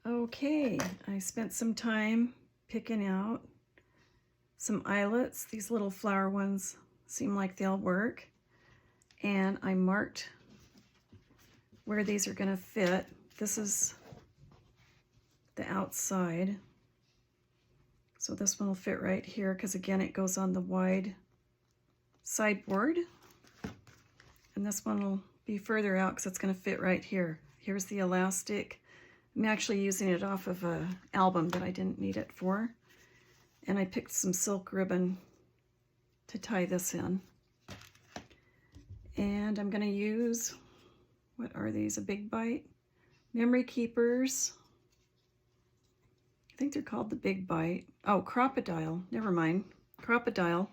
Okay, I spent some time picking out some eyelets. These little flower ones seem like they'll work. And I marked where these are going to fit. This is the outside. So this one will fit right here because again it goes on the wide sideboard. And this one will be further out because it's going to fit right here. Here's the elastic. I'm actually using it off of an album that I didn't need it for. And I picked some silk ribbon to tie this in. And I'm going to use, what are these, a Big Bite? Memory Keepers. I think they're called the Big Bite. Oh, Crop-a-dile, never mind. Crop-a-dile.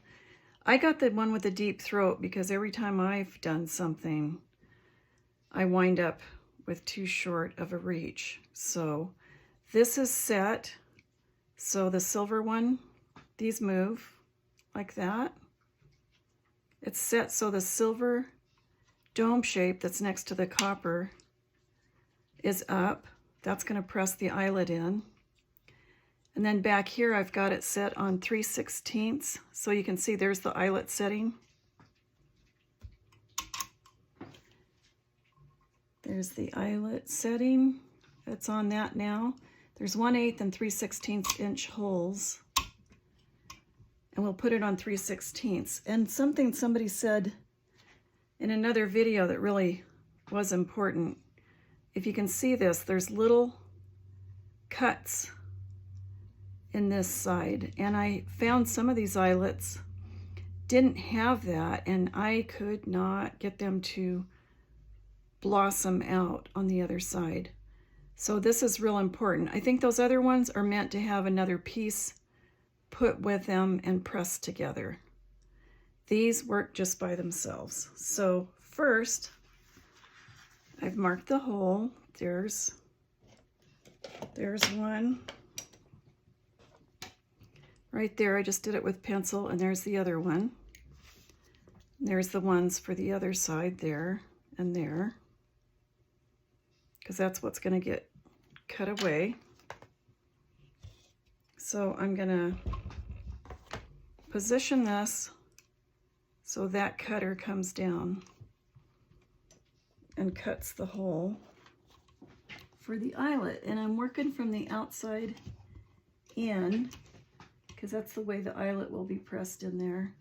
I got the one with the deep throat because every time I've done something, I wind up with too short of a reach. So this is set, so the silver one, these move like that. It's set so the silver dome shape that's next to the copper is up. That's going to press the eyelet in. And then back here I've got it set on 3/16, so you can see there's the eyelet setting. There's the eyelet setting. It's on that now. There's 1/8 and 3/16 inch holes. And we'll put it on 3/16. And something somebody said in another video that really was important. If you can see this, there's little cuts in this side. And I found some of these eyelets didn't have that, and I could not get them to blossom out on the other side. So this is real important. I think those other ones are meant to have another piece put with them and pressed together. These work just by themselves. So first, I've marked the hole. There's one. Right there, I just did it with pencil, and there's the other one. And there's the ones for the other side there and there, because that's what's going to get cut away. So I'm going to position this so that cutter comes down and cuts the hole for the eyelet. And I'm working from the outside in, because that's the way the eyelet will be pressed in there.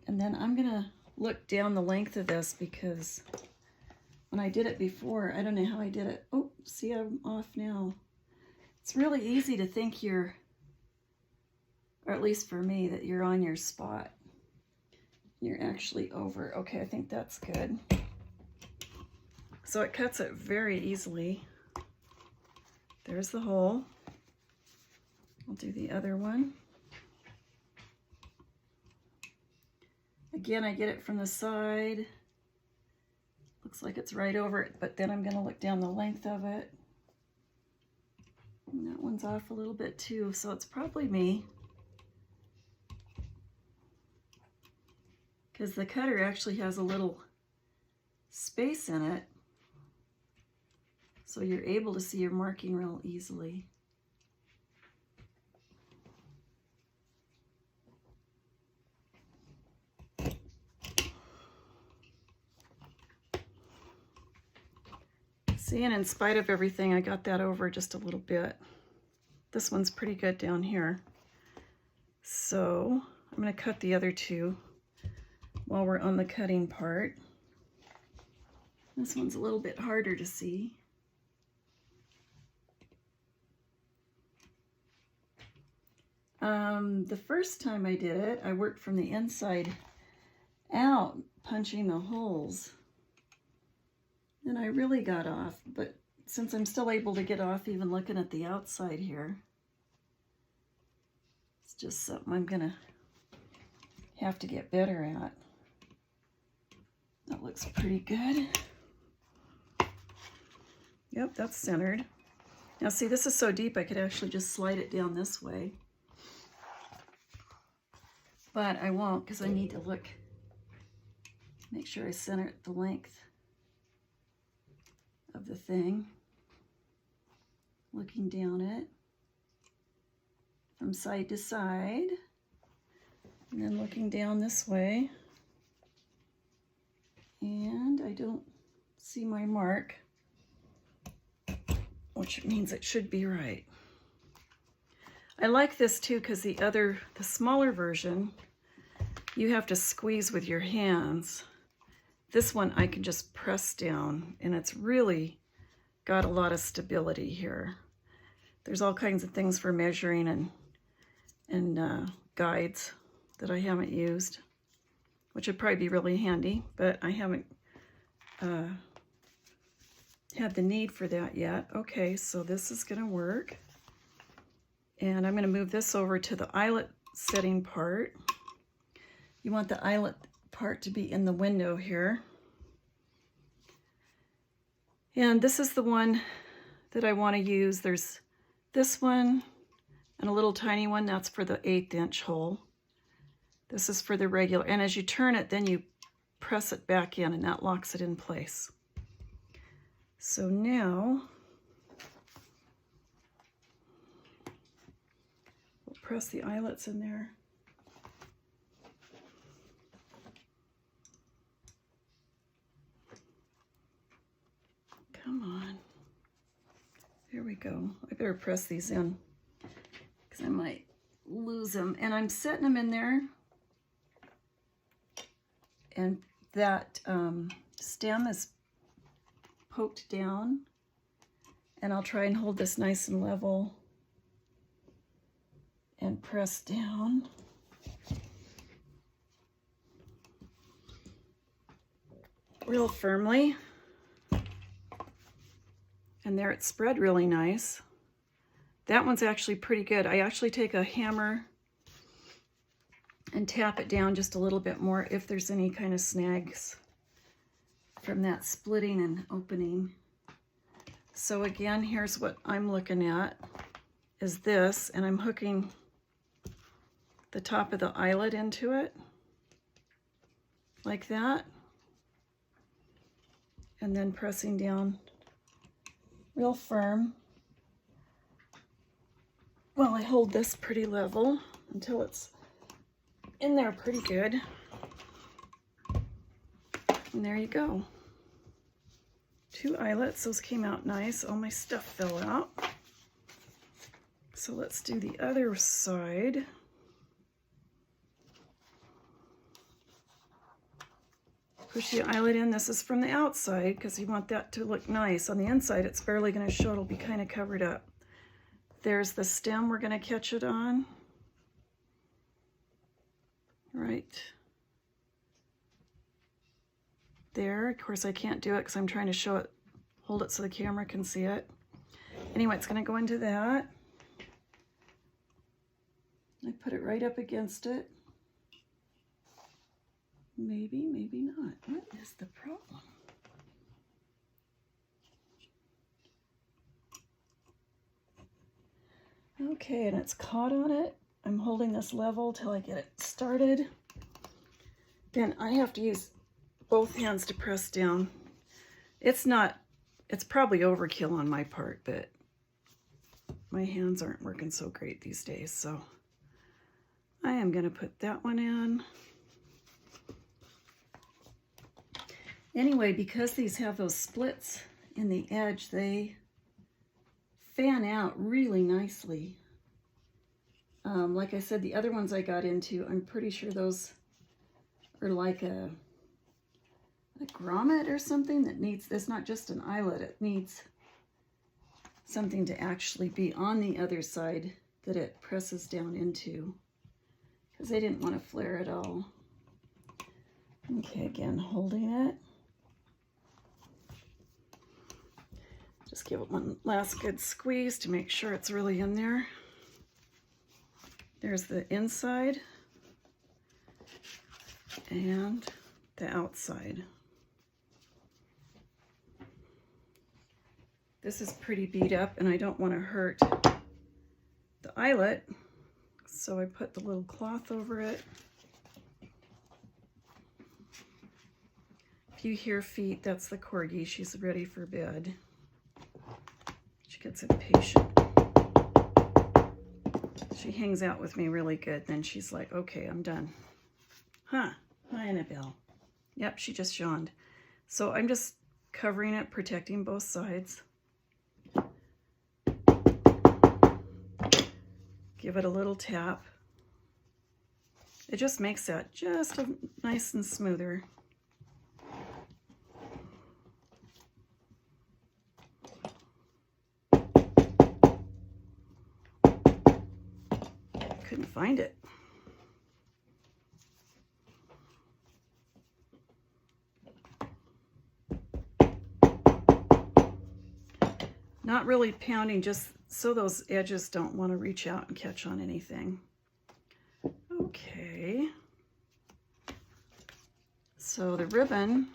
And then I'm going to look down the length of this, because when I did it before, I don't know how I did it. Oh, see, I'm off now. It's really easy to think you're, or at least for me, that you're on your spot. You're actually over. Okay, I think that's good. So it cuts it very easily. There's the hole. I'll do the other one. Again, I get it from the side. Looks like it's right over it, but then I'm going to look down the length of it. And that one's off a little bit too, so it's probably me. Because the cutter actually has a little space in it, so you're able to see your marking real easily. See, and in spite of everything, I got that over just a little bit. This one's pretty good down here. So I'm going to cut the other two while we're on the cutting part. This one's a little bit harder to see. The first time I did it, I worked from the inside out, punching the holes. And I really got off, but since I'm still able to get off even looking at the outside here, it's just something I'm gonna have to get better at. That looks pretty good. Yep, that's centered. Now see, this is so deep I could actually just slide it down this way. But I won't, because I need to look, make sure I center it the length. of the thing, looking down it from side to side, and then looking down this way. And I don't see my mark, which means it should be right. I like this too because the smaller version, you have to squeeze with your hands. This one I can just press down, and it's really got a lot of stability here. There's all kinds of things for measuring and guides that I haven't used, which would probably be really handy, but I haven't had the need for that yet. Okay, so this is gonna work. And I'm gonna move this over to the eyelet setting part. You want the eyelet part to be in the window here. And this is the one that I wanna use. There's this one and a little tiny one, that's for the 1/8 inch hole. This is for the regular, and as you turn it, then you press it back in and that locks it in place. So now, we'll press the eyelets in there. Come on. There we go. I better press these in because I might lose them. And I'm setting them in there. And that stem is poked down. And I'll try and hold this nice and level and press down. Real firmly. And there it's spread really nice. That one's actually pretty good. I actually take a hammer and tap it down just a little bit more if there's any kind of snags from that splitting and opening. So again, here's what I'm looking at, is this, and I'm hooking the top of the eyelet into it, like that, and then pressing down real firm. Well, I hold this pretty level until it's in there pretty good. And there you go. 2 eyelets, those came out nice. All my stuff fell out. So let's do the other side. Push the eyelet in. This is from the outside because you want that to look nice. On the inside, it's barely going to show. It'll be kind of covered up. There's the stem we're going to catch it on. Right there. Of course, I can't do it because I'm trying to show it, hold it so the camera can see it. Anyway, it's going to go into that. I put it right up against it. Maybe, maybe not. What is the problem? Okay, and it's caught on it. I'm holding this level till I get it started. Then I have to use both hands to press down. It's probably overkill on my part, but my hands aren't working so great these days, so I am going to put that one in. Anyway, because these have those splits in the edge, they fan out really nicely. Like I said, the other ones I got into, I'm pretty sure those are like a grommet or something that needs, it's not just an eyelet, it needs something to actually be on the other side that it presses down into, because they didn't want to flare at all. Okay, again, holding it. Just give it one last good squeeze to make sure it's really in there. There's the inside and the outside. This is pretty beat up and I don't want to hurt the eyelet, so I put the little cloth over it. If you hear feet, that's the corgi. She's ready for bed. gets impatient. She hangs out with me really good. Then she's like, okay, I'm done. Huh, hi, Annabelle. Yep, she just yawned. So I'm just covering it, protecting both sides. Give it a little tap. It just makes that just nice and smoother. Couldn't find it. Not really pounding, just so those edges don't want to reach out and catch on anything. Okay. So the ribbon,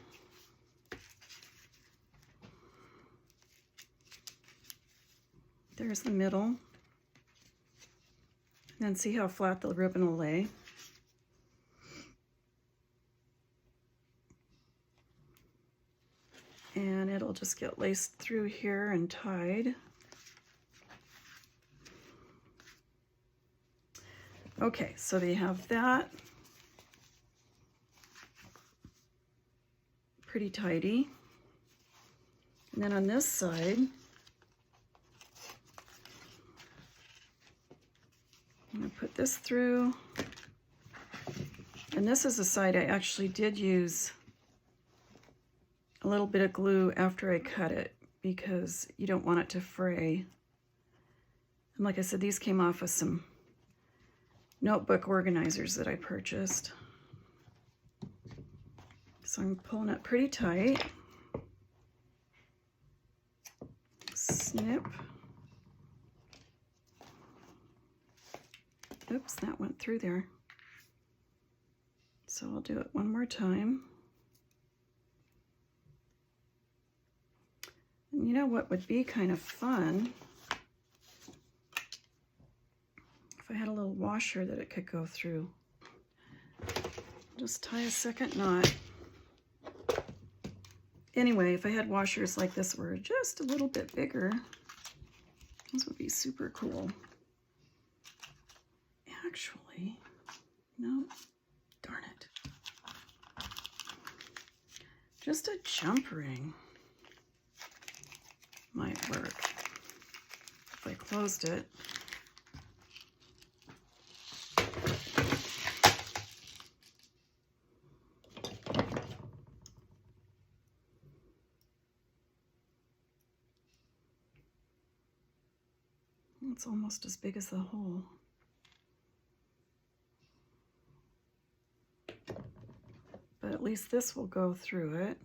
there's the middle. And then see how flat the ribbon will lay. And it'll just get laced through here and tied. Okay, so they have that. Pretty tidy. And then on this side, I'm going to put this through. And this is the side I actually did use a little bit of glue after I cut it because you don't want it to fray. And like I said, these came off of some notebook organizers that I purchased. So I'm pulling it pretty tight. Snip. Oops, that went through there. So I'll do it one more time. And you know what would be kind of fun? If I had a little washer that it could go through. Just tie a second knot. Anyway, if I had washers like this were just a little bit bigger, this would be super cool. Actually, no, darn it. Just a jump ring might work if I closed it. It's almost as big as the hole. But at least this will go through it.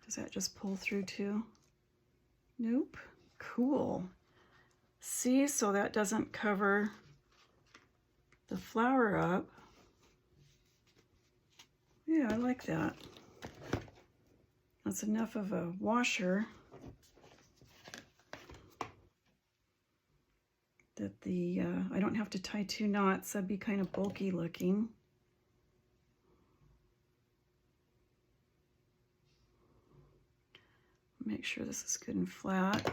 Does that just pull through too? Nope. Cool. See, so that doesn't cover the flower up. Yeah, I like that. That's enough of a washer that I don't have to tie 2 knots. That'd be kind of bulky looking. Make sure this is good and flat.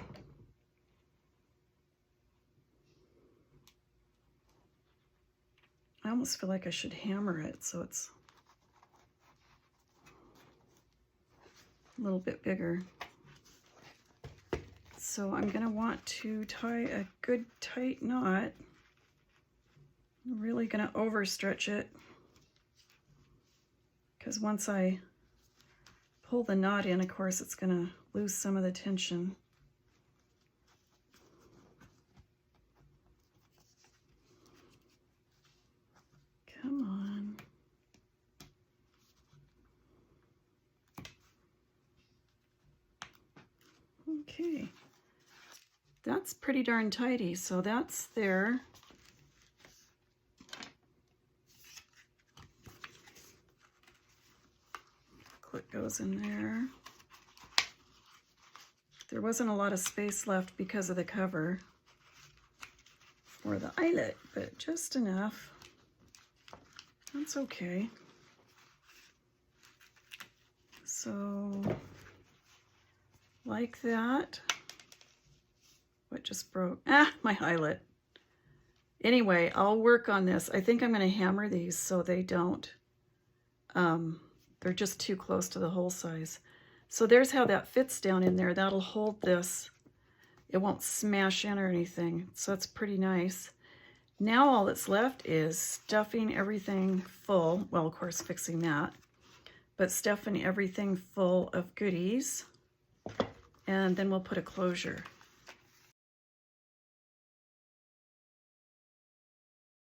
I almost feel like I should hammer it so it's a little bit bigger. So I'm going to want to tie a good tight knot. I'm really going to overstretch it because once I pull the knot in, of course, it's going to lose some of the tension. Come on. Okay. That's pretty darn tidy, so that's there. Clip goes in there. There wasn't a lot of space left because of the cover for the eyelet, but just enough. That's okay. So like that. What just broke? Ah, my eyelet. Anyway, I'll work on this. I think I'm going to hammer these so they don't, they're just too close to the hole size. So there's how that fits down in there. That'll hold this. It won't smash in or anything. So that's pretty nice. Now all that's left is stuffing everything full. Well, of course, fixing that. But stuffing everything full of goodies. And then we'll put a closure.